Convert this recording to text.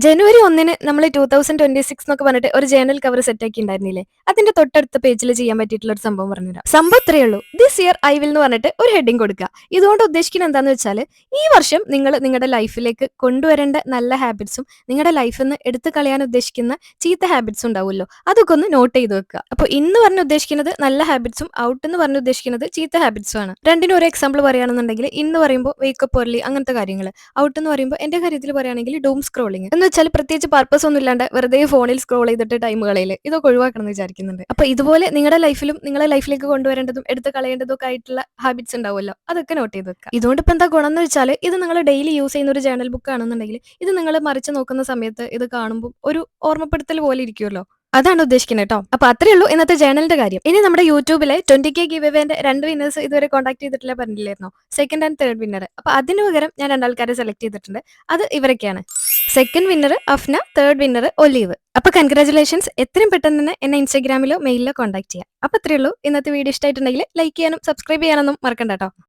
ജനുവരി 1 നമ്മൾ 2026 എന്നൊക്കെ പറഞ്ഞിട്ട് ഒരു ജേണൽ കവർ സെറ്റ് ആക്കി ഉണ്ടായിരുന്നില്ലേ? അതിന്റെ തൊട്ടടുത്ത പേജിൽ ചെയ്യാൻ പറ്റിയിട്ടുള്ള ഒരു സംഭവം പറഞ്ഞുതരാം. സംഭവം ഇത്രയേ ഉള്ളൂ. ദിസ് ഇയർ ഐ വിൽ എന്ന് പറഞ്ഞിട്ട് ഒരു ഹെഡിങ് കൊടുക്കുക. ഇതുകൊണ്ട് ഉദ്ദേശിക്കുന്നത് എന്താണെന്ന് വെച്ചാൽ ഈ വർഷം നിങ്ങൾ നിങ്ങളുടെ ലൈഫിലേക്ക് കൊണ്ടുവരേണ്ട നല്ല ഹാബിറ്റ്സും നിങ്ങളുടെ ലൈഫിൽ നിന്ന് എടുത്തു കളയാൻ ഉദ്ദേശിക്കുന്ന ചീത്ത ഹാബിറ്റ്സും ഉണ്ടാവുമല്ലോ, അതൊക്കെ ഒന്ന് നോട്ട് ചെയ്ത് വെക്കുക. അപ്പോൾ ഇന്ന് പറഞ്ഞ് ഉദ്ദേശിക്കുന്നത് നല്ല ഹാബിറ്റ്സും ഔട്ട് എന്ന് പറഞ്ഞ് ഉദ്ദേശിക്കുന്നത് ചീത്ത ഹാബിറ്റ്സും ആണ്. രണ്ടിനും ഒരു എക്സാമ്പിൾ പറയുകയാണെന്നുണ്ടെങ്കിൽ ഇന്ന് പറയുമ്പോൾ വേക്കപ്പ് ഏർലി അങ്ങനത്തെ കാര്യങ്ങൾ, ഔട്ട് എന്ന് പറയുമ്പോൾ എന്റെ കാര്യത്തിൽ പറയുകയാണെങ്കിൽ ഡൂം സ്ക്രോളിംഗ് എന്ന് വെച്ചാൽ പ്രത്യേകിച്ച് പർപ്പസ് ഒന്നും ഇല്ലാണ്ട് വെറുതെ ഫോണിൽ സ്ക്രോൾ ചെയ്തിട്ട് ടൈം കളയിൽ ഇതൊക്കെ ഒഴിവാക്കണം എന്ന് വിചാരിക്കുന്നുണ്ട്. അപ്പൊ ഇതുപോലെ നിങ്ങളുടെ ലൈഫിലും നിങ്ങളെ ലൈഫിലേക്ക് കൊണ്ടുവരേണ്ടതും എടുത്ത് കളയേണ്ടതും ഒക്കെ ആയിട്ടുള്ള ഹാബിറ്റ്സ് ഉണ്ടാവുമല്ലോ, അതൊക്കെ നോട്ട് ചെയ്ത് വെക്കുക. ഇതുകൊണ്ട് ഇപ്പൊ എന്താ ഗുണം എന്ന് വെച്ചാൽ ഇത് നിങ്ങൾ ഡെയിലി യൂസ് ചെയ്യുന്ന ഒരു ജേണൽ ബുക്ക് ആണെന്നുണ്ടെങ്കിൽ ഇത് നിങ്ങൾ മറിച്ച് നോക്കുന്ന സമയത്ത് ഇത് കാണുമ്പോൾ ഒരു ഓർമ്മപ്പെടുത്തൽ പോലെ ഇരിക്കുമല്ലോ. അതാണ് ഉദ്ദേശിക്കുന്നത് കേട്ടോ. അപ്പൊ അത്രേ ഉള്ളൂ ഇന്നത്തെ ജേണലിന്റെ കാര്യം. ഇനി നമ്മുടെ യൂട്യൂബിലെ 20K ഗിവ് എവേന്റെ 2 വിന്നേഴ്സ് ഇതുവരെ കോൺടാക്ട് ചെയ്തിട്ടില്ല പറഞ്ഞില്ലായിരുന്നോ? Second and third winner. അപ്പൊ അതിന് പകരം ഞാൻ രണ്ടാൾക്കാരെ സെലക്ട് ചെയ്തിട്ടുണ്ട്. അത് ഇവരൊക്കെയാണ്. Second winner Afna, third winner olive. അപ്പൊ കൺഗ്രാചുലേഷൻസ്. എത്രയും പെട്ടെന്ന് തന്നെ എന്നെ ഇൻസ്റ്റാഗ്രാമിലോ മെയിലിലോ കോൺടാക്ട് ചെയ്യാം. അപ്പൊ അത്രേ ഉള്ളൂ. ഇന്നത്തെ വീഡിയോ ഇഷ്ടമായിട്ടുണ്ടെങ്കിൽ ലൈക്ക് ചെയ്യാനും സബ്സ്ക്രൈബ് ചെയ്യാനൊന്നും മറക്കണ്ട കേട്ടോ.